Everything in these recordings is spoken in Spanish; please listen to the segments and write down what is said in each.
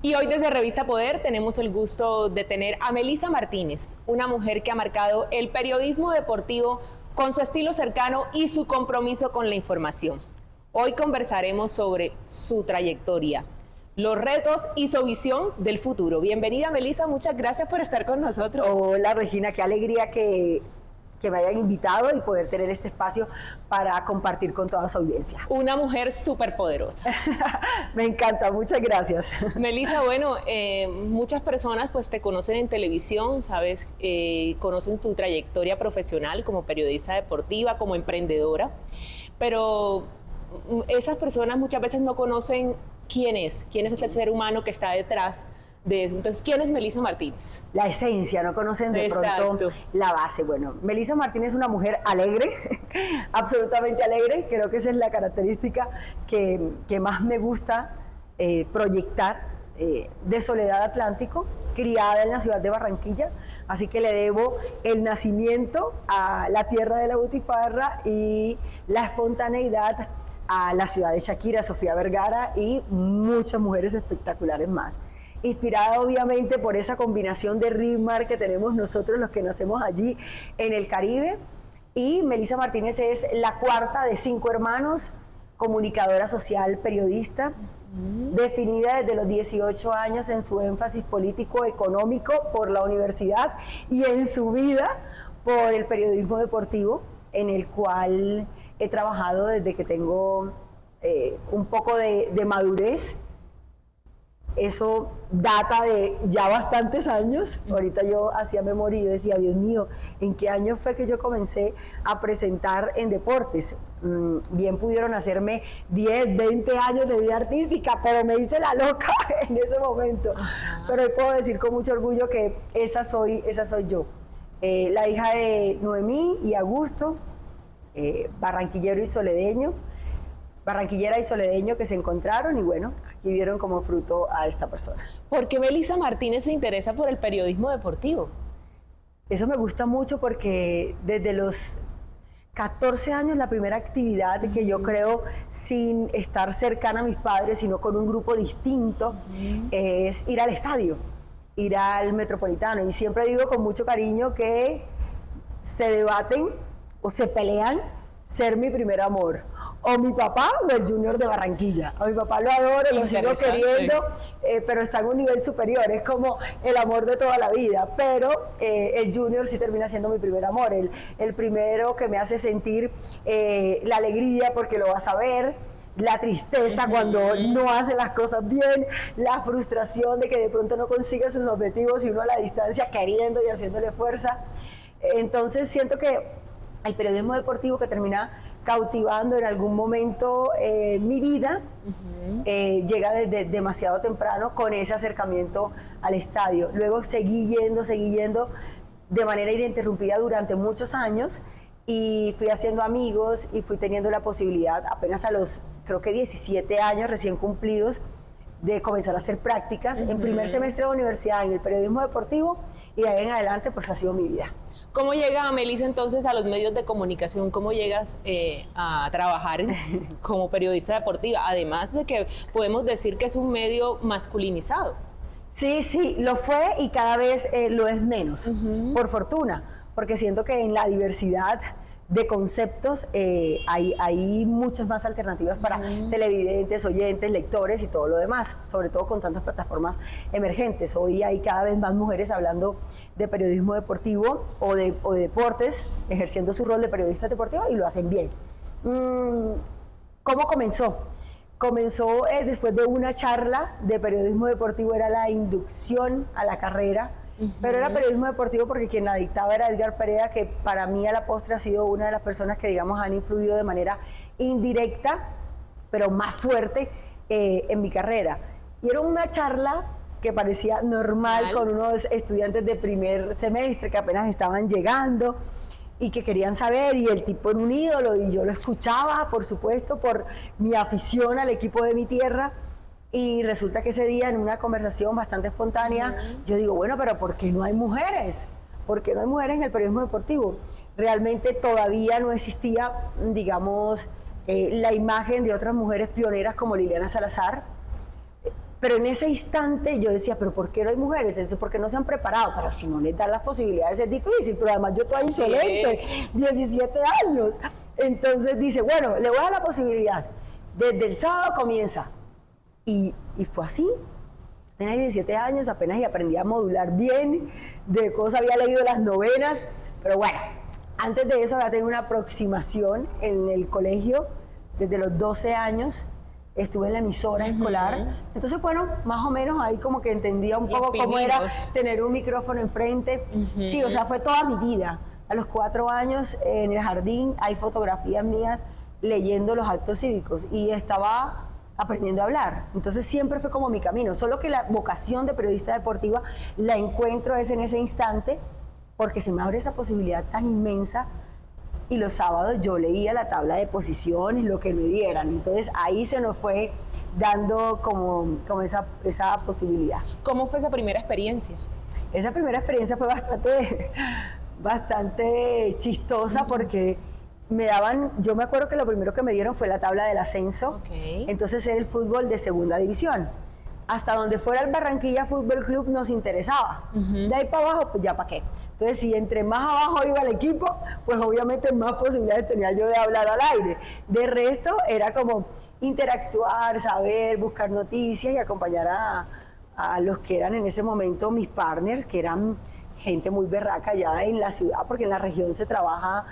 Y hoy desde Revista Poder tenemos el gusto de tener a Melissa Martínez, una mujer que ha marcado el periodismo deportivo con su estilo cercano y su compromiso con la información. Hoy conversaremos sobre su trayectoria, los retos y su visión del futuro. Bienvenida, Melissa, muchas gracias por estar con nosotros. Hola, Regina, qué alegría que me hayan invitado y poder tener este espacio para compartir con toda su audiencia. Una mujer súper poderosa. Me encanta, muchas gracias. Melissa, bueno, muchas personas pues te conocen en televisión, sabes, conocen tu trayectoria profesional como periodista deportiva, como emprendedora, pero esas personas muchas veces no conocen quién es este ser humano que está detrás de eso. Entonces, ¿quién es Melissa Martínez? La esencia, no conocen de pronto la base. Bueno, Melissa Martínez es una mujer alegre, absolutamente alegre. Creo que esa es la característica que más me gusta proyectar. De Soledad Atlántico, criada en la ciudad de Barranquilla, así que le debo el nacimiento a la tierra de la butifarra y la espontaneidad a la ciudad de Shakira, Sofía Vergara y muchas mujeres espectaculares más. Inspirada obviamente por esa combinación de ritmo que tenemos nosotros los que nacemos allí en el Caribe. Y Melissa Martínez es la cuarta de 5 hermanos, comunicadora social, periodista, definida desde los 18 años en su énfasis político-económico por la universidad y en su vida por el periodismo deportivo, en el cual he trabajado desde que tengo un poco de madurez. Eso data de ya bastantes años. Ahorita yo hacía memoria y yo decía, Dios mío, ¿en qué año fue que yo comencé a presentar en deportes? Bien pudieron hacerme 10, 20 años de vida artística, pero me hice la loca en ese momento. Pero hoy puedo decir con mucho orgullo que esa soy yo. La hija de Noemí y Augusto, barranquillero y soledeño, barranquillera y soledeño que se encontraron y bueno, aquí dieron como fruto a esta persona. ¿Por qué Melissa Martínez se interesa por el periodismo deportivo? Eso me gusta mucho porque desde los 14 años la primera actividad que yo creo sin estar cercana a mis padres, sino con un grupo distinto, es ir al estadio, ir al Metropolitano. Y siempre digo con mucho cariño que se debaten o se pelean ser mi primer amor, o mi papá o el Junior de Barranquilla. A mi papá lo adoro, lo sigo queriendo, pero está en un nivel superior, es como el amor de toda la vida, pero el Junior sí termina siendo mi primer amor, el primero que me hace sentir la alegría porque lo vas a ver, la tristeza cuando no hace las cosas bien, la frustración de que de pronto no consiga sus objetivos y uno a la distancia queriendo y haciéndole fuerza. Entonces siento que el periodismo deportivo que termina cautivando en algún momento mi vida, llega desde demasiado temprano con ese acercamiento al estadio. Luego seguí yendo de manera ininterrumpida durante muchos años y fui haciendo amigos y fui teniendo la posibilidad apenas a los, creo que 17 años recién cumplidos, de comenzar a hacer prácticas en primer semestre de universidad en el periodismo deportivo y de ahí en adelante pues ha sido mi vida. ¿Cómo llega Melissa entonces a los medios de comunicación? ¿Cómo llegas a trabajar como periodista deportiva? Además de que podemos decir que es un medio masculinizado. Sí, lo fue y cada vez lo es menos, por fortuna, porque siento que en la diversidad de conceptos hay muchas más alternativas para televidentes, oyentes, lectores y todo lo demás, sobre todo con tantas plataformas emergentes. Hoy hay cada vez más mujeres hablando de periodismo deportivo o de deportes, ejerciendo su rol de periodista deportiva y lo hacen bien. ¿Cómo comenzó? Comenzó después de una charla de periodismo deportivo, era la inducción a la carrera. Pero era periodismo deportivo porque quien la dictaba era Edgar Perea, que para mí a la postre ha sido una de las personas que, digamos, han influido de manera indirecta, pero más fuerte en mi carrera. Y era una charla que parecía normal con unos estudiantes de primer semestre que apenas estaban llegando y que querían saber, y el tipo era un ídolo, y yo lo escuchaba, por supuesto, por mi afición al equipo de mi tierra. Y resulta que ese día, en una conversación bastante espontánea, yo digo, bueno, pero ¿por qué no hay mujeres? ¿Por qué no hay mujeres en el periodismo deportivo? Realmente todavía no existía, digamos, la imagen de otras mujeres pioneras como Liliana Salazar. Pero en ese instante yo decía, ¿pero por qué no hay mujeres? Él dice, porque no se han preparado. Pero si no les dan las posibilidades es difícil. Pero además yo toda insolente, 17 años. Entonces dice, bueno, le voy a dar la posibilidad. Desde el sábado comienza. Y fue así. Tenía 17 años apenas y aprendí a modular bien. De cosas había leído las novenas. Pero bueno, antes de eso había tenido una aproximación en el colegio desde los 12 años. Estuve en la emisora escolar, entonces bueno, más o menos ahí como que entendía un poco cómo era tener un micrófono enfrente. Sí, o sea, fue toda mi vida. A los 4 años en el jardín hay fotografías mías leyendo los actos cívicos y estaba aprendiendo a hablar. Entonces siempre fue como mi camino, solo que la vocación de periodista deportiva la encuentro es en ese instante porque se me abre esa posibilidad tan inmensa. Y los sábados yo leía la tabla de posiciones, lo que me dieran. Entonces ahí se nos fue dando como esa posibilidad. ¿Cómo fue esa primera experiencia? Esa primera experiencia fue bastante chistosa porque yo me acuerdo que lo primero que me dieron fue la tabla del ascenso. Entonces era el fútbol de segunda división. Hasta donde fuera el Barranquilla Fútbol Club nos interesaba. De ahí para abajo, pues ya para qué. Entonces, si entre más abajo iba el equipo, pues obviamente más posibilidades tenía yo de hablar al aire. De resto, era como interactuar, saber, buscar noticias y acompañar a los que eran en ese momento mis partners, que eran gente muy berraca ya en la ciudad, porque en la región se trabaja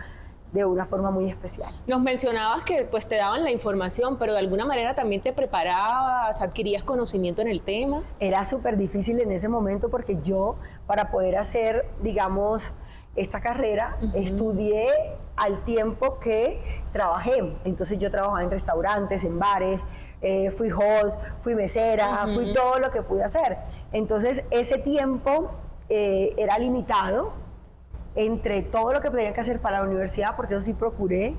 de una forma muy especial. Nos mencionabas que pues te daban la información, pero de alguna manera también te preparabas, adquirías conocimiento en el tema. Era súper difícil en ese momento porque yo, para poder hacer, digamos, esta carrera, estudié al tiempo que trabajé. Entonces yo trabajaba en restaurantes, en bares, fui host, fui mesera, fui todo lo que pude hacer. Entonces ese tiempo era limitado entre todo lo que tenía que hacer para la universidad, porque eso sí procuré.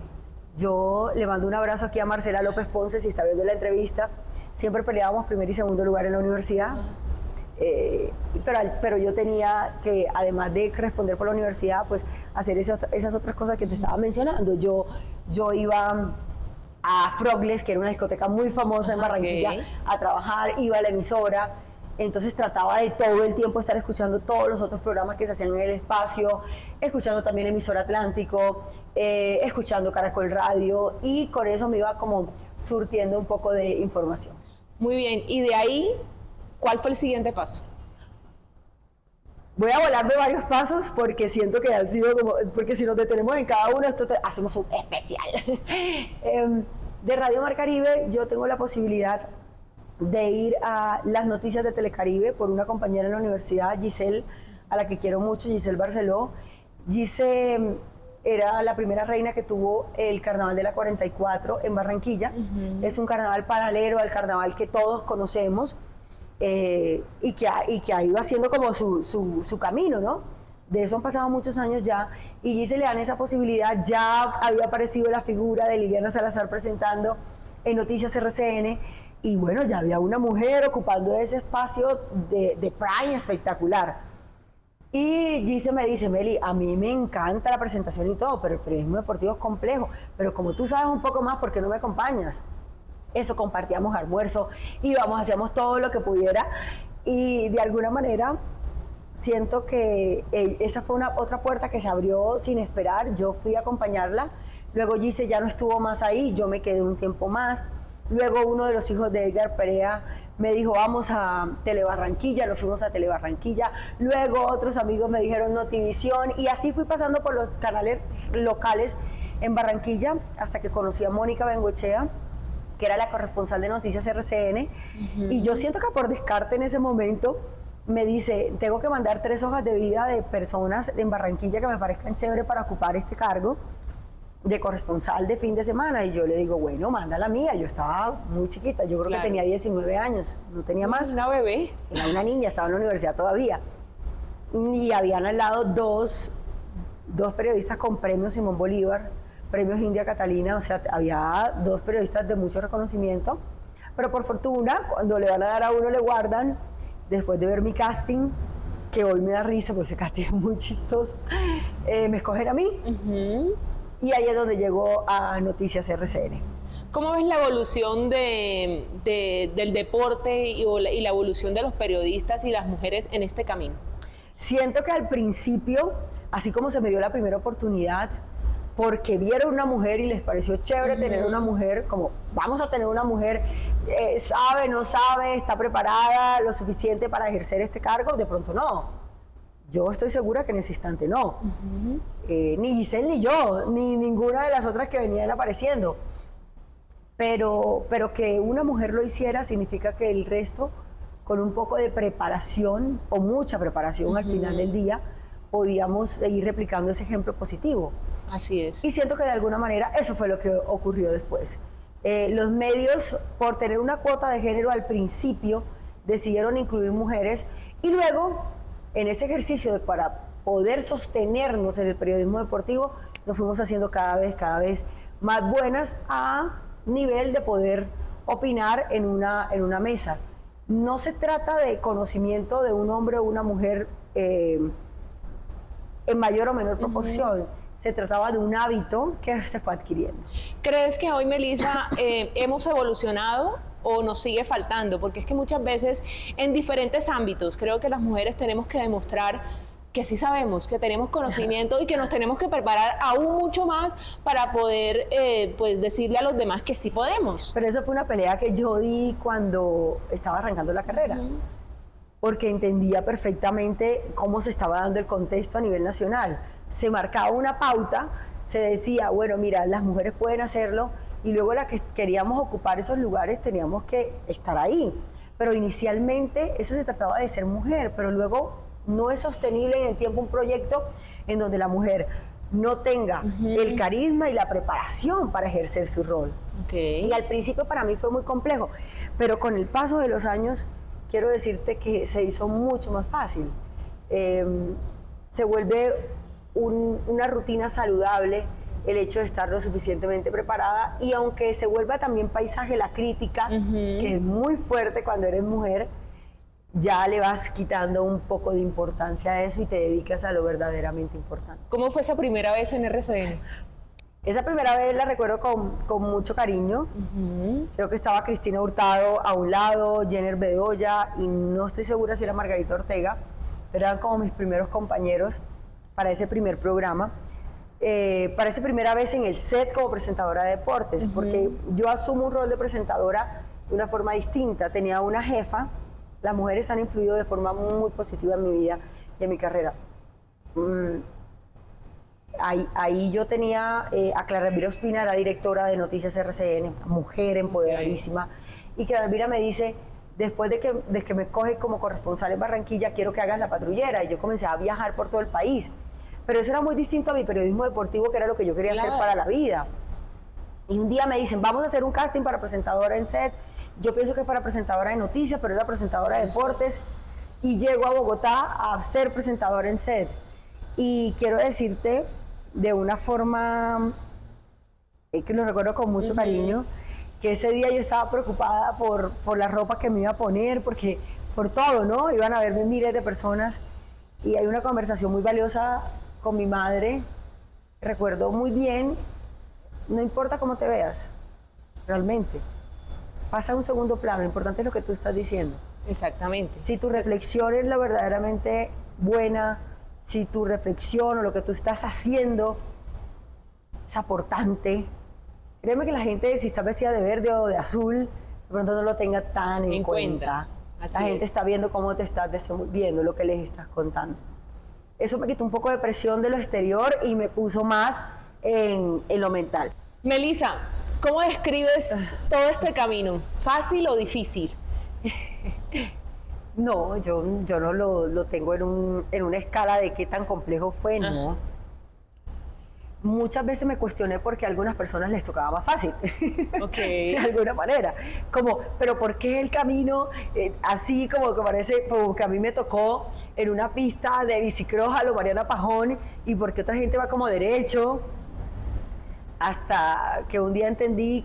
Yo le mando un abrazo aquí a Marcela López Ponce, si está viendo la entrevista. Siempre peleábamos primer y segundo lugar en la universidad. Pero yo tenía que, además de responder por la universidad, pues hacer esas otras cosas que te estaba mencionando. Yo iba a Frogles, que era una discoteca muy famosa en Barranquilla, a trabajar, iba a la emisora. Entonces trataba de todo el tiempo estar escuchando todos los otros programas que se hacían en el espacio, escuchando también Emisora Atlántico, escuchando Caracol Radio, y con eso me iba como surtiendo un poco de información. Muy bien, y de ahí, ¿cuál fue el siguiente paso? Voy a volarme varios pasos porque siento que han sido como, porque si nos detenemos en cada uno, hacemos un especial. De Radio Mar Caribe yo tengo la posibilidad de ir a las noticias de Telecaribe por una compañera en la universidad, Giselle, a la que quiero mucho, Giselle Barceló. Giselle era la primera reina que tuvo el Carnaval de la 44 en Barranquilla. Es un carnaval paralelo al carnaval que todos conocemos y que ha ido haciendo como su camino, ¿no? De eso han pasado muchos años ya, y Giselle le dan esa posibilidad. Ya había aparecido la figura de Liliana Salazar presentando en Noticias RCN, y bueno, ya había una mujer ocupando ese espacio de prime espectacular. Y Gise me dice, Meli, a mí me encanta la presentación y todo, pero el periodismo deportivo es complejo. Pero como tú sabes un poco más, ¿por qué no me acompañas? Eso, compartíamos almuerzo, íbamos, hacíamos todo lo que pudiera. Y de alguna manera siento que esa fue otra puerta que se abrió sin esperar. Yo fui a acompañarla. Luego Gise ya no estuvo más ahí, yo me quedé un tiempo más. Luego uno de los hijos de Edgar Perea me dijo, vamos a Telebarranquilla, nos fuimos a Telebarranquilla. Luego otros amigos me dijeron Notivisión, y así fui pasando por los canales locales en Barranquilla hasta que conocí a Mónica Bengoechea, que era la corresponsal de Noticias RCN. Y yo siento que por descarte en ese momento me dice, tengo que mandar 3 hojas de vida de personas en Barranquilla que me parezcan chévere para ocupar este cargo de corresponsal de fin de semana. Y yo le digo, bueno, manda la mía. Yo estaba muy chiquita, yo creo que tenía 19 años, no tenía más. Una bebé. Era una niña, estaba en la universidad todavía. Y habían al lado dos periodistas con premios Simón Bolívar, premios India Catalina, o sea, había 2 periodistas de mucho reconocimiento. Pero por fortuna, cuando le van a dar a uno, le guardan, después de ver mi casting, que hoy me da risa, porque ese casting es muy chistoso, me escogen a mí. y ahí es donde llegó a Noticias RCN. ¿Cómo ves la evolución del deporte y la evolución de los periodistas y las mujeres en este camino? Siento que al principio, así como se me dio la primera oportunidad, porque vieron una mujer y les pareció chévere tener una mujer, como vamos a tener una mujer, sabe, no sabe, está preparada lo suficiente para ejercer este cargo, de pronto no. Yo estoy segura que en ese instante no. Ni Giselle ni yo, ni ninguna de las otras que venían apareciendo. Pero que una mujer lo hiciera significa que el resto, con un poco de preparación o mucha preparación al final del día, podíamos seguir replicando ese ejemplo positivo. Así es. Y siento que de alguna manera eso fue lo que ocurrió después. Los medios, por tener una cuota de género al principio, decidieron incluir mujeres y luego, en ese ejercicio para poder sostenernos en el periodismo deportivo, nos fuimos haciendo cada vez más buenas a nivel de poder opinar en una mesa. No se trata de conocimiento de un hombre o una mujer en mayor o menor proporción. Se trataba de un hábito que se fue adquiriendo. ¿Crees que hoy, Melissa, hemos evolucionado o nos sigue faltando? Porque es que muchas veces en diferentes ámbitos creo que las mujeres tenemos que demostrar que sí sabemos, que tenemos conocimiento y que nos tenemos que preparar aún mucho más para poder pues decirle a los demás que sí podemos. Pero eso fue una pelea que yo di cuando estaba arrancando la carrera, porque entendía perfectamente cómo se estaba dando el contexto a nivel nacional. Se marcaba una pauta, se decía, bueno, mira, las mujeres pueden hacerlo, y luego las que queríamos ocupar esos lugares teníamos que estar ahí. Pero inicialmente eso se trataba de ser mujer, pero luego no es sostenible en el tiempo un proyecto en donde la mujer no tenga el carisma y la preparación para ejercer su rol. Y al principio para mí fue muy complejo, pero con el paso de los años quiero decirte que se hizo mucho más fácil. Se vuelve una rutina saludable el hecho de estar lo suficientemente preparada, y aunque se vuelva también paisaje la crítica, que es muy fuerte cuando eres mujer, ya le vas quitando un poco de importancia a eso y te dedicas a lo verdaderamente importante. ¿Cómo fue esa primera vez en RCN? Esa primera vez la recuerdo con mucho cariño. Creo que estaba Cristina Hurtado a un lado, Jenner Bedoya, y no estoy segura si era Margarita Ortega, pero eran como mis primeros compañeros para ese primer programa. Para esa primera vez en el set como presentadora de deportes, porque yo asumo un rol de presentadora de una forma distinta. Tenía una jefa. Las mujeres han influido de forma muy positiva en mi vida y en mi carrera. Ahí yo tenía a Clara Elvira Ospina, era directora de Noticias RCN, mujer empoderadísima. Y Clara Elvira me dice, después de que me coge como corresponsal en Barranquilla, quiero que hagas La Patrullera. Y yo comencé a viajar por todo el país. Pero eso era muy distinto a mi periodismo deportivo, que era lo que yo quería hacer para la vida. Y un día me dicen, vamos a hacer un casting para presentadora en set. Yo pienso que es para presentadora de noticias, pero era presentadora de deportes. Y llego a Bogotá a ser presentadora en set. Y quiero decirte, de una forma que lo recuerdo con mucho cariño, que ese día yo estaba preocupada por la ropa que me iba a poner, porque por todo, ¿no? Iban a verme miles de personas. Y hay una conversación muy valiosa con mi madre. Recuerdo muy bien, no importa cómo te veas, realmente. Pasa a un segundo plano, lo importante es lo que tú estás diciendo. Exactamente. Si tu reflexión es la verdaderamente buena, si tu reflexión o lo que tú estás haciendo es aportante, créeme que la gente, si está vestida de verde o de azul, de pronto no lo tenga tan en cuenta. La gente está viendo cómo te estás desenvolviendo, lo que les estás contando. Eso me quitó un poco de presión de lo exterior y me puso más en lo mental. Melissa, ¿cómo describes todo este camino? ¿Fácil o difícil? No, yo no lo tengo en una escala de qué tan complejo fue, no. Muchas veces me cuestioné porque a algunas personas les tocaba más fácil, de alguna manera. Como, pero ¿por qué el camino así como que parece, como que a mí me tocó en una pista de bicicross a lo Mariana Pajón, y por qué otra gente va como derecho? Hasta que un día entendí,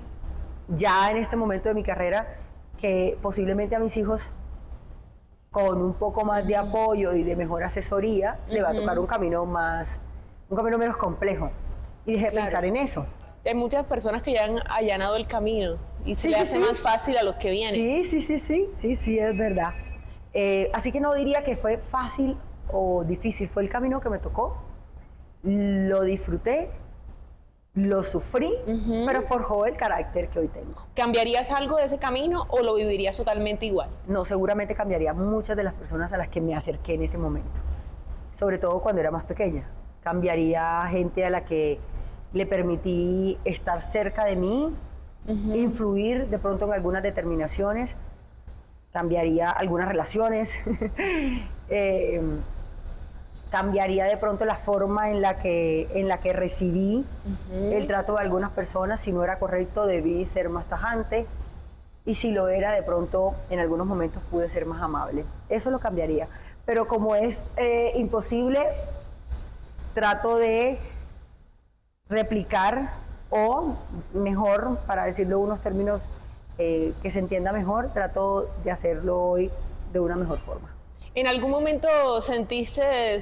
ya en este momento de mi carrera, que posiblemente a mis hijos, con un poco más de apoyo y de mejor asesoría, le va a tocar un camino menos complejo. y dejé de pensar en eso. Hay muchas personas que ya han allanado el camino y se le hace más fácil a los que vienen. Sí, es verdad. Así que no diría que fue fácil o difícil, fue el camino que me tocó, lo disfruté, lo sufrí, pero forjó el carácter que hoy tengo. ¿Cambiarías algo de ese camino o lo vivirías totalmente igual? No, seguramente cambiaría muchas de las personas a las que me acerqué en ese momento, sobre todo cuando era más pequeña. Cambiaría gente a la que le permití estar cerca de mí, influir de pronto en algunas determinaciones, cambiaría algunas relaciones, cambiaría de pronto la forma en la que recibí el trato de algunas personas. Si no era correcto, debí ser más tajante, y si lo era, de pronto en algunos momentos pude ser más amable. Eso lo cambiaría, pero como es imposible, trato de replicar, o mejor, para decirlo en unos términos que se entienda mejor, trato de hacerlo hoy de una mejor forma. ¿En algún momento sentiste,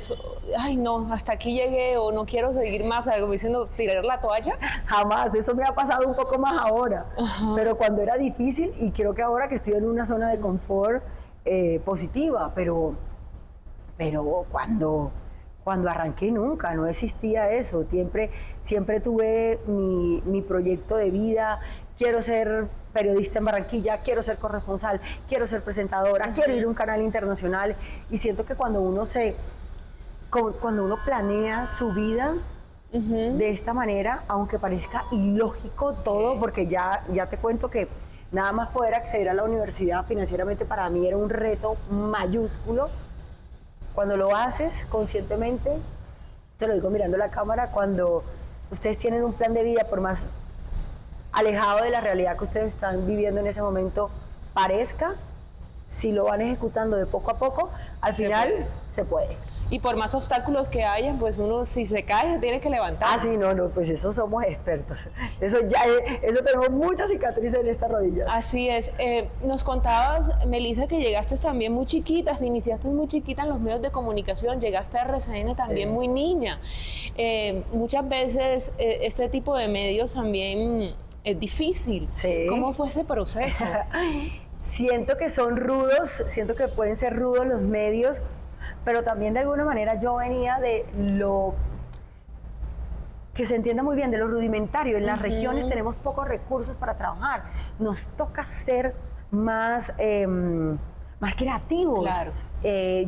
ay no, hasta aquí llegué o no quiero seguir más, o sea, como diciendo, tirar la toalla? Jamás, eso me ha pasado un poco más ahora, pero cuando era difícil, y creo que ahora que estoy en una zona de confort positiva, pero cuando arranqué nunca, no existía eso. Siempre tuve mi proyecto de vida. Quiero ser periodista en Barranquilla, quiero ser corresponsal, quiero ser presentadora, quiero ir a un canal internacional. Y siento que cuando uno planea su vida de esta manera, aunque parezca ilógico todo, porque ya te cuento que nada más poder acceder a la universidad financieramente para mí era un reto mayúsculo. Cuando lo haces conscientemente, te lo digo mirando la cámara, cuando ustedes tienen un plan de vida, por más alejado de la realidad que ustedes están viviendo en ese momento parezca, si lo van ejecutando de poco a poco, al final se puede. Y por más obstáculos que haya, pues uno, si se cae, se tiene que levantar. Ah, sí, no, pues eso somos expertos. Eso tenemos muchas cicatrices en estas rodillas. Así es. Nos contabas, Melissa, que llegaste también muy chiquita, iniciaste muy chiquita en los medios de comunicación, llegaste a RCN también muy niña. Muchas veces este tipo de medios también es difícil. Sí. ¿Cómo fue ese proceso? Siento que son rudos, siento que pueden ser rudos los medios, pero también de alguna manera yo venía de lo que se entienda muy bien, de lo rudimentario. En las regiones tenemos pocos recursos para trabajar, nos toca ser más creativos. Claro.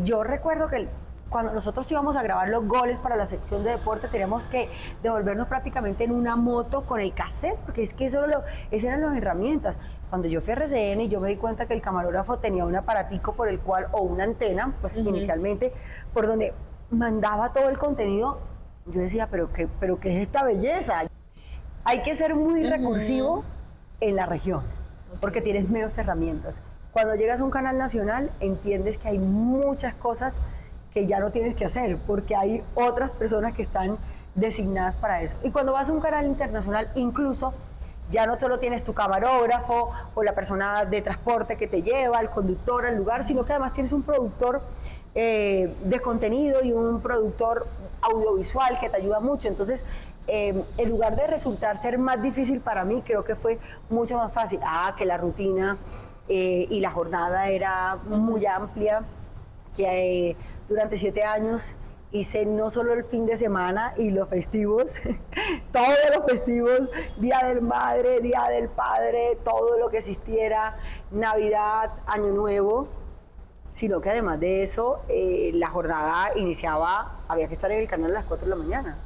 Yo recuerdo que cuando nosotros íbamos a grabar los goles para la sección de deporte, teníamos que devolvernos prácticamente en una moto con el cassette, porque es que esas eran las herramientas. Cuando yo fui a RCN y yo me di cuenta que el camarógrafo tenía un aparatico por el cual, o una antena, pues inicialmente, por donde mandaba todo el contenido, yo decía, pero qué es esta belleza. Hay que ser muy recursivo en la región, porque tienes menos herramientas. Cuando llegas a un canal nacional, entiendes que hay muchas cosas que ya no tienes que hacer, porque hay otras personas que están designadas para eso. Y cuando vas a un canal internacional, incluso ya no solo tienes tu camarógrafo o la persona de transporte que te lleva, el conductor al lugar, sino que además tienes un productor de contenido y un productor audiovisual que te ayuda mucho. Entonces, en lugar de resultar ser más difícil para mí, creo que fue mucho más fácil. Que la rutina y la jornada era muy amplia, que durante 7 años hice no solo el fin de semana y los festivos, todos los festivos, Día del Madre, Día del Padre, todo lo que existiera, Navidad, Año Nuevo, sino que además de eso, la jornada iniciaba, había que estar en el canal a las 4 de la mañana.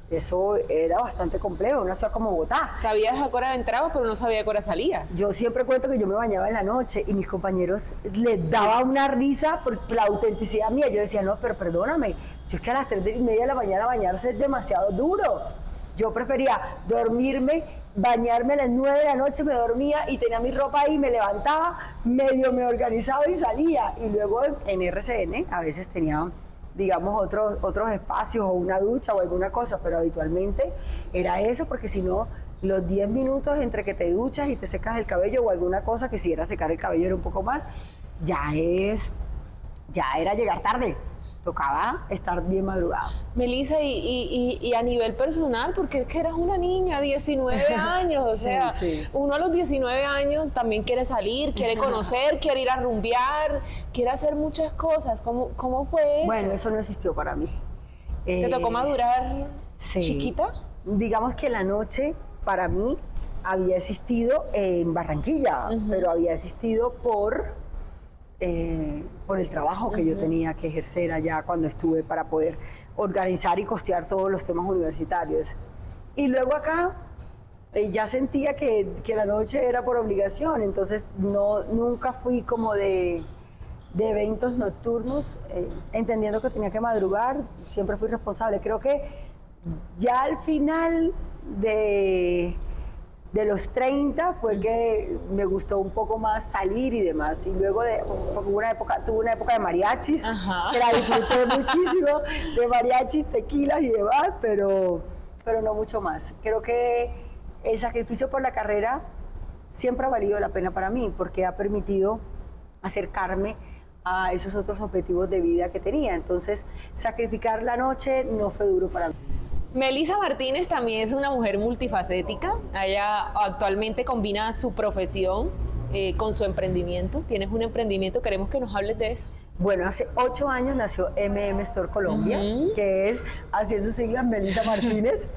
Eso era bastante complejo, una ciudad como Bogotá. Sabías a qué hora entrabas, pero no sabía a qué hora salías. Yo siempre cuento que yo me bañaba en la noche y mis compañeros les daba una risa por la autenticidad mía. Yo decía, no, pero perdóname, yo es que a las 3:30 de la mañana bañarse es demasiado duro. Yo prefería dormirme, bañarme a las 9 de la noche, me dormía y tenía mi ropa ahí, me levantaba, medio me organizaba y salía. Y luego en RCN a veces tenía, digamos, otros espacios o una ducha o alguna cosa, pero habitualmente era eso, porque si no, los 10 minutos entre que te duchas y te secas el cabello o alguna cosa, que si era secar el cabello era un poco más, ya era llegar tarde. tocaba estar bien madrugada. Melissa, y a nivel personal, porque es que eras una niña, 19 años, o sea, sí. Uno a los 19 años también quiere salir, quiere conocer, quiere ir a rumbear, quiere hacer muchas cosas. ¿Cómo fue eso? Bueno, eso no existió para mí. ¿Te tocó madurar chiquita? Digamos que la noche para mí había existido en Barranquilla, pero había existido por el trabajo que yo tenía que ejercer allá cuando estuve para poder organizar y costear todos los temas universitarios. Y luego acá ya sentía que la noche era por obligación, entonces nunca fui como de eventos nocturnos, entendiendo que tenía que madrugar, siempre fui responsable. Creo que ya al final de los 30 fue que me gustó un poco más salir y demás. Y luego tuve una época de mariachis, que la disfruté muchísimo, de mariachis, tequilas y demás, pero no mucho más. Creo que el sacrificio por la carrera siempre ha valido la pena para mí, porque ha permitido acercarme a esos otros objetivos de vida que tenía. Entonces, sacrificar la noche no fue duro para mí. Melissa Martínez también es una mujer multifacética. Ella actualmente combina su profesión con su emprendimiento. Tienes un emprendimiento, queremos que nos hables de eso. Bueno, hace 8 años nació Store Colombia, que es, así es sus siglas, Melissa Martínez.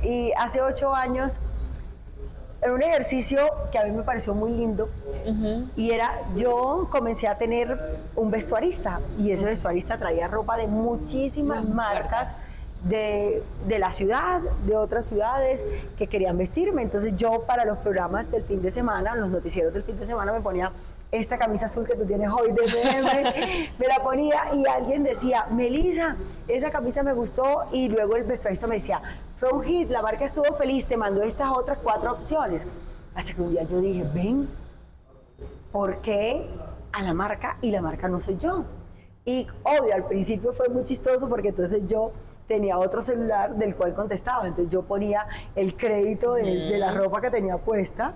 Y hace 8 años, era un ejercicio que a mí me pareció muy lindo, y yo comencé a tener un vestuarista, y ese vestuarista traía ropa de muchísimas marcas, de la ciudad, de otras ciudades que querían vestirme. Entonces yo, para los programas del fin de semana, los noticieros del fin de semana, me ponía esta camisa azul que tú tienes hoy de PM, me la ponía y alguien decía, Melissa, esa camisa me gustó, y luego el vestuarista me decía, fue un hit, la marca estuvo feliz, te mandó estas otras 4 opciones. Hasta que un día yo dije, ven, ¿por qué a la marca y la marca no soy yo? Y obvio, al principio fue muy chistoso porque entonces yo tenía otro celular del cual contestaba, entonces yo ponía el crédito de la ropa que tenía puesta,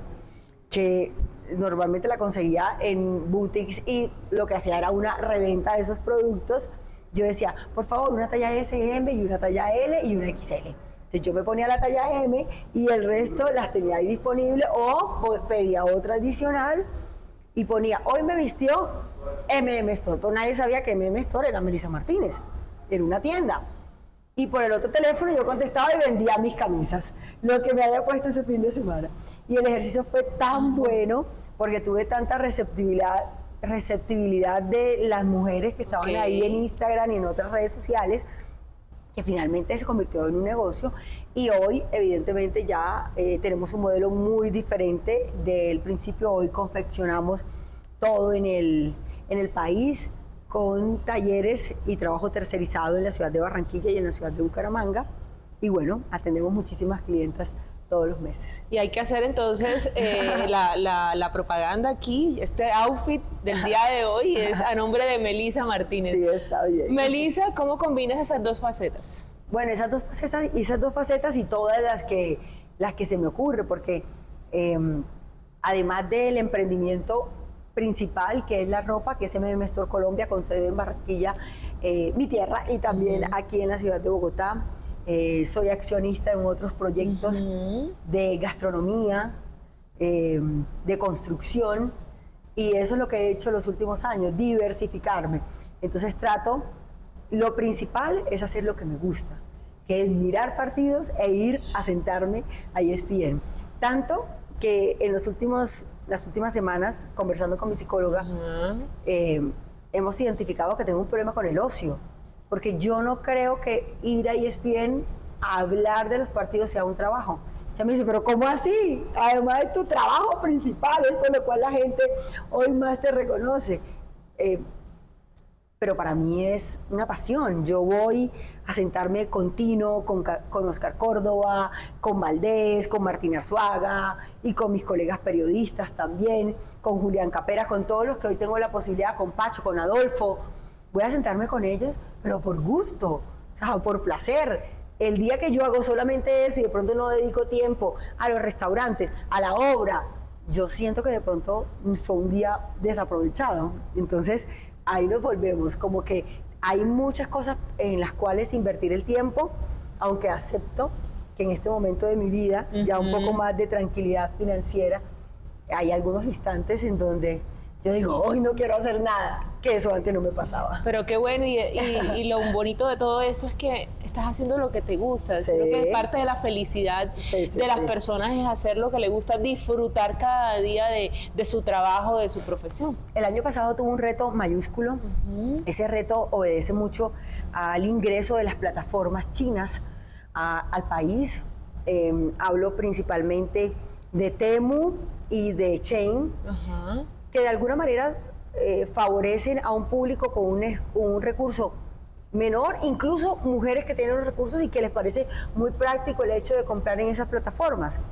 que normalmente la conseguía en boutiques, y lo que hacía era una reventa de esos productos. Yo decía, por favor, una talla S, M y una talla L y una XL. Entonces yo me ponía la talla M y el resto las tenía ahí disponibles, o pedía otra adicional y ponía, hoy me vistió Store, pero nadie sabía que Store era Melissa Martínez, era una tienda. Y por el otro teléfono yo contestaba y vendía mis camisas, lo que me había puesto ese fin de semana. Y el ejercicio fue tan bueno porque tuve tanta receptibilidad de las mujeres que estaban ahí en Instagram y en otras redes sociales, que finalmente se convirtió en un negocio. Y hoy, evidentemente, ya tenemos un modelo muy diferente del principio. Hoy confeccionamos todo en el país, con talleres y trabajo tercerizado en la ciudad de Barranquilla y en la ciudad de Bucaramanga. Y bueno, atendemos muchísimas clientas todos los meses. Y hay que hacer entonces la propaganda aquí. Este outfit del día de hoy es a nombre de Melissa Martínez. Sí, está bien. Melissa, ¿cómo combinas esas dos facetas? Bueno, esas dos facetas y todas las que se me ocurre, porque además del emprendimiento principal, que es la ropa, que es Store Colombia, con sede en Barranquilla, mi tierra, y también aquí en la ciudad de Bogotá. Soy accionista en otros proyectos de gastronomía, de construcción, y eso es lo que he hecho los últimos años, diversificarme. Entonces lo principal es hacer lo que me gusta, que es mirar partidos e ir a sentarme a ESPN. Tanto que en las últimas semanas, conversando con mi psicóloga, hemos identificado que tengo un problema con el ocio, porque yo no creo que ir a ESPN a hablar de los partidos sea un trabajo. Ella me dice, pero ¿cómo así? Además es tu trabajo principal, es con lo cual la gente hoy más te reconoce. Pero para mí es una pasión. Yo voy a sentarme con Tino, con Oscar Córdoba, con Valdés, con Martín Arzuaga, y con mis colegas periodistas también, con Julián Capera, con todos los que hoy tengo la posibilidad, con Pacho, con Adolfo. Voy a sentarme con ellos, pero por gusto, o sea, por placer. El día que yo hago solamente eso y de pronto no dedico tiempo a los restaurantes, a la obra, yo siento que de pronto fue un día desaprovechado. Entonces, ahí nos volvemos, como que hay muchas cosas en las cuales invertir el tiempo, aunque acepto que en este momento de mi vida, ya un poco más de tranquilidad financiera, hay algunos instantes en donde yo digo, hoy no quiero hacer nada, que eso antes no me pasaba. Pero qué bueno, y lo bonito de todo esto es que estás haciendo lo que te gusta. Sí. Creo que parte de la felicidad de las personas es hacer lo que les gusta, disfrutar cada día de su trabajo, de su profesión. El año pasado tuve un reto mayúsculo. Ese reto obedece mucho al ingreso de las plataformas chinas al país. Hablo principalmente de Temu y de Shein, que de alguna manera favorecen a un público con un recurso menor, incluso mujeres que tienen los recursos y que les parece muy práctico el hecho de comprar en esas plataformas.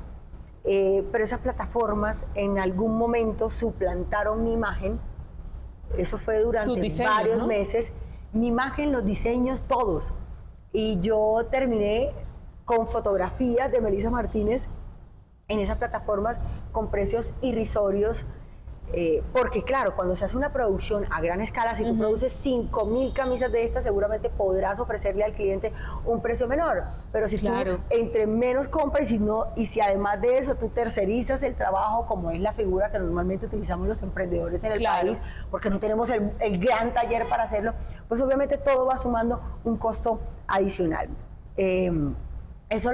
Pero esas plataformas en algún momento suplantaron mi imagen. Eso fue durante varios meses. Mi imagen, los diseños, todos. Y yo terminé con fotografías de Melissa Martínez en esas plataformas con precios irrisorios, porque claro, cuando se hace una producción a gran escala, si tú produces 5,000 camisas de estas, seguramente podrás ofrecerle al cliente un precio menor, pero si tú entre menos compras y si además de eso tú tercerizas el trabajo, como es la figura que normalmente utilizamos los emprendedores en el país, porque no tenemos el gran taller para hacerlo, pues obviamente todo va sumando un costo adicional. Eso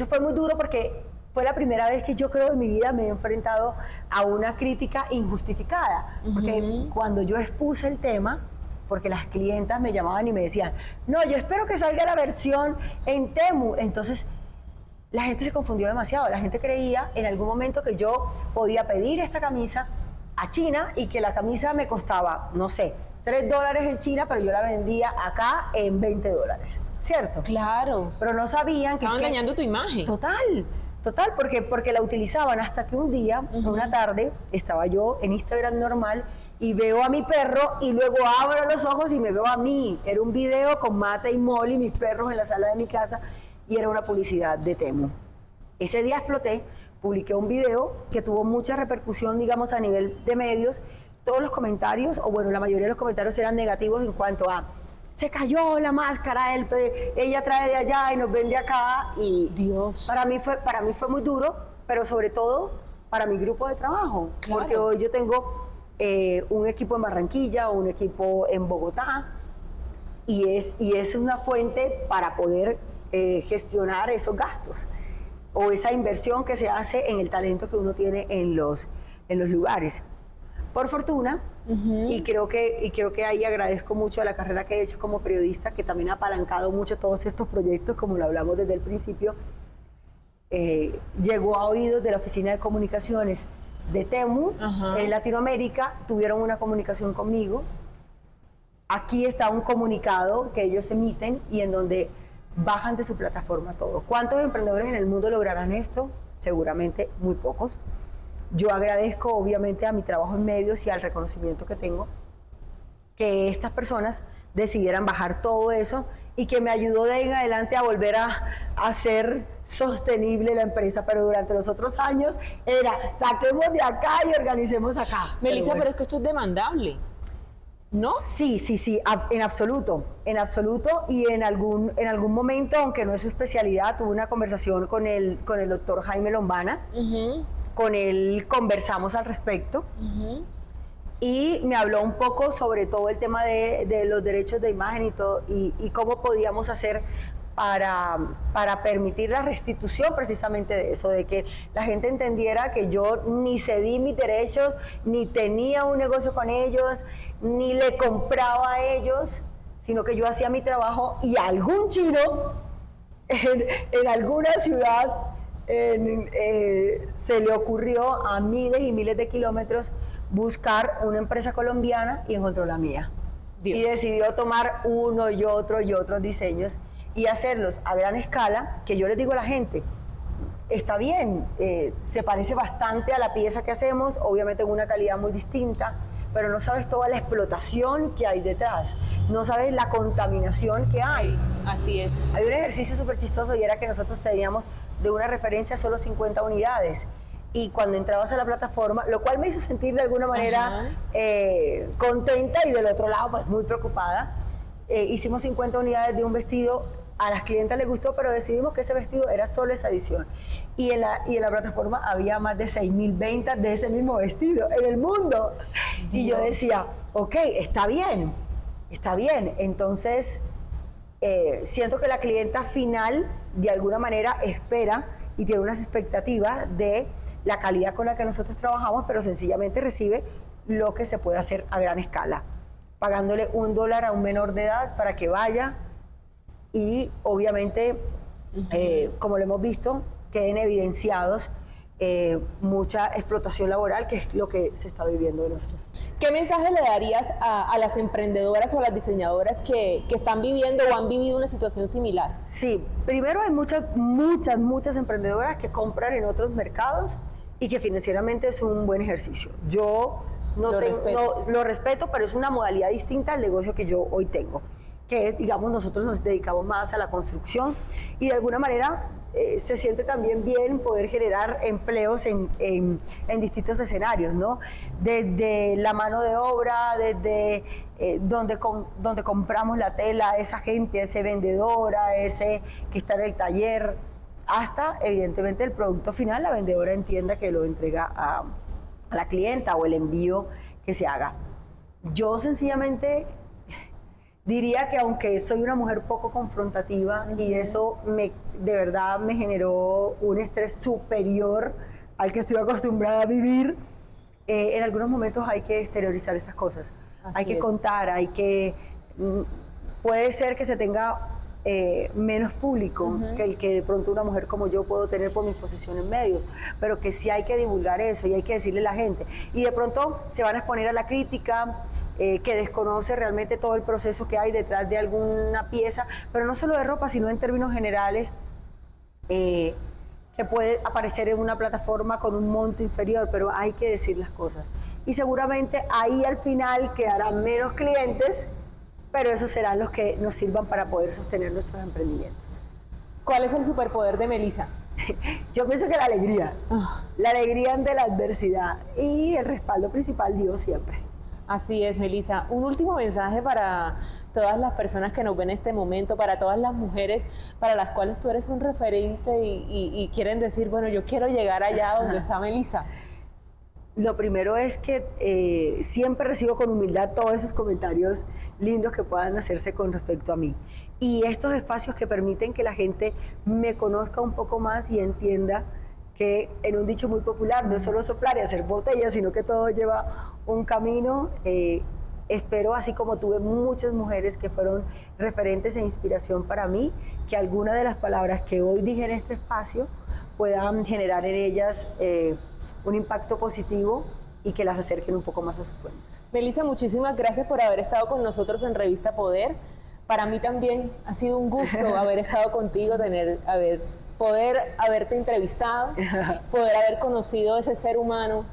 fue muy duro porque fue la primera vez que yo creo en mi vida me he enfrentado a una crítica injustificada. Porque cuando yo expuse el tema, porque las clientas me llamaban y me decían, no, yo espero que salga la versión en Temu. Entonces, la gente se confundió demasiado. La gente creía en algún momento que yo podía pedir esta camisa a China y que la camisa me costaba, no sé, $3 en China, pero yo la vendía acá en $20. ¿Cierto? Claro. Pero no sabían que... Estaban dañando tu imagen. Total, porque la utilizaban hasta que un día, una tarde, estaba yo en Instagram normal y veo a mi perro y luego abro los ojos y me veo a mí. Era un video con Mata y Molly, mis perros en la sala de mi casa, y era una publicidad de Temu. Ese día exploté, publiqué un video que tuvo mucha repercusión, digamos, a nivel de medios. Todos los comentarios, o bueno, la mayoría de los comentarios eran negativos en cuanto a se cayó la máscara, ella trae de allá y nos vende acá, y Dios. Para mí fue muy duro, pero sobre todo para mi grupo de trabajo, porque hoy yo tengo un equipo en Barranquilla, un equipo en Bogotá, y es una fuente para poder gestionar esos gastos o esa inversión que se hace en el talento que uno tiene en los lugares. Por fortuna, y creo que ahí agradezco mucho a la carrera que he hecho como periodista, que también ha apalancado mucho todos estos proyectos, como lo hablamos desde el principio. Llegó a oídos de la Oficina de Comunicaciones de Temu en Latinoamérica, tuvieron una comunicación conmigo. Aquí está un comunicado que ellos emiten y en donde bajan de su plataforma todo. ¿Cuántos emprendedores en el mundo lograrán esto? Seguramente muy pocos. Yo agradezco obviamente a mi trabajo en medios y al reconocimiento que tengo, que estas personas decidieran bajar todo eso y que me ayudó de ahí en adelante a volver a hacer sostenible la empresa, pero durante los otros años era saquemos de acá y organicemos acá. Melissa, pero es que esto es demandable, ¿no? Sí, en absoluto, y en algún momento, aunque no es su especialidad, tuve una conversación con el doctor Jaime Lombana. Con él conversamos al respecto y me habló un poco sobre todo el tema de los derechos de imagen y todo, y cómo podíamos hacer para permitir la restitución precisamente de eso, de que la gente entendiera que yo ni cedí mis derechos, ni tenía un negocio con ellos, ni le compraba a ellos, sino que yo hacía mi trabajo y algún chino en alguna ciudad se le ocurrió a miles y miles de kilómetros buscar una empresa colombiana y encontró la mía. Dios. Y decidió tomar uno y otros diseños y hacerlos a gran escala, que yo les digo a la gente, está bien, se parece bastante a la pieza que hacemos, obviamente en una calidad muy distinta, pero no sabes toda la explotación que hay detrás, no sabes la contaminación que hay. Así es. Hay un ejercicio súper chistoso y era que nosotros teníamos de una referencia solo 50 unidades. Y cuando entrabas a la plataforma, lo cual me hizo sentir de alguna manera contenta y del otro lado pues muy preocupada, hicimos 50 unidades de un vestido, a las clientas les gustó, pero decidimos que ese vestido era solo esa edición. Y en la plataforma había más de 6.000 ventas de ese mismo vestido en el mundo. Dios. Y yo decía, ok, está bien. Entonces, siento que la clienta final, de alguna manera, espera y tiene unas expectativas de la calidad con la que nosotros trabajamos, pero sencillamente recibe lo que se puede hacer a gran escala, pagándole $1 a un menor de edad para que vaya y obviamente, como lo hemos visto, queden evidenciados mucha explotación laboral, que es lo que se está viviendo de nosotros. ¿Qué mensaje le darías a las emprendedoras o a las diseñadoras que están viviendo o han vivido una situación similar? Sí, primero hay muchas emprendedoras que compran en otros mercados y que financieramente es un buen ejercicio. Yo lo respeto, pero es una modalidad distinta al negocio que yo hoy tengo, que digamos nosotros nos dedicamos más a la construcción y de alguna manera se siente también bien poder generar empleos en distintos escenarios, ¿no? Desde la mano de obra, desde donde compramos la tela, esa gente, ese vendedor, ese que está en el taller, hasta evidentemente el producto final, la vendedora entienda que lo entrega a la clienta o el envío que se haga. Yo sencillamente diría que aunque soy una mujer poco confrontativa y eso de verdad me generó un estrés superior al que estoy acostumbrada a vivir, en algunos momentos hay que exteriorizar esas cosas. Hay que contar, puede ser que se tenga menos público que el que de pronto una mujer como yo puedo tener por mi posición en medios, pero que sí hay que divulgar eso y hay que decirle a la gente. Y de pronto se van a exponer a la crítica, que desconoce realmente todo el proceso que hay detrás de alguna pieza, pero no solo de ropa, sino en términos generales, que puede aparecer en una plataforma con un monto inferior, pero hay que decir las cosas. Y seguramente ahí al final quedarán menos clientes, pero esos serán los que nos sirvan para poder sostener nuestros emprendimientos. ¿Cuál es el superpoder de Melissa? Yo pienso que la alegría ante la adversidad y el respaldo principal, Dios siempre. Así es, Melissa. Un último mensaje para todas las personas que nos ven en este momento, para todas las mujeres para las cuales tú eres un referente y quieren decir, bueno, yo quiero llegar allá donde está Melissa. Lo primero es que siempre recibo con humildad todos esos comentarios lindos que puedan hacerse con respecto a mí. Y estos espacios que permiten que la gente me conozca un poco más y entienda que, en un dicho muy popular, no es solo soplar y hacer botellas, sino que todo lleva un camino. Espero, así como tuve muchas mujeres que fueron referentes e inspiración para mí, que alguna de las palabras que hoy dije en este espacio puedan generar en ellas un impacto positivo y que las acerquen un poco más a sus sueños. Melissa, muchísimas gracias por haber estado con nosotros en Revista Poder. Para mí también ha sido un gusto haber estado contigo, poder haberte entrevistado, poder haber conocido ese ser humano,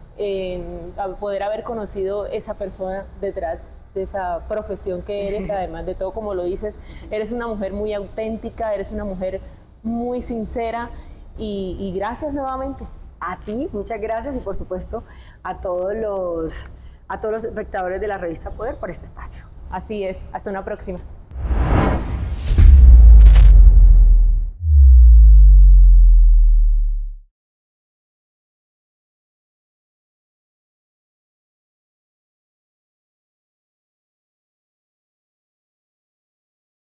poder haber conocido esa persona detrás de esa profesión que eres. Además de todo, como lo dices, eres una mujer muy auténtica, eres una mujer muy sincera y gracias nuevamente. A ti, muchas gracias y por supuesto a todos los espectadores de la Revista Poder por este espacio. Así es, hasta una próxima.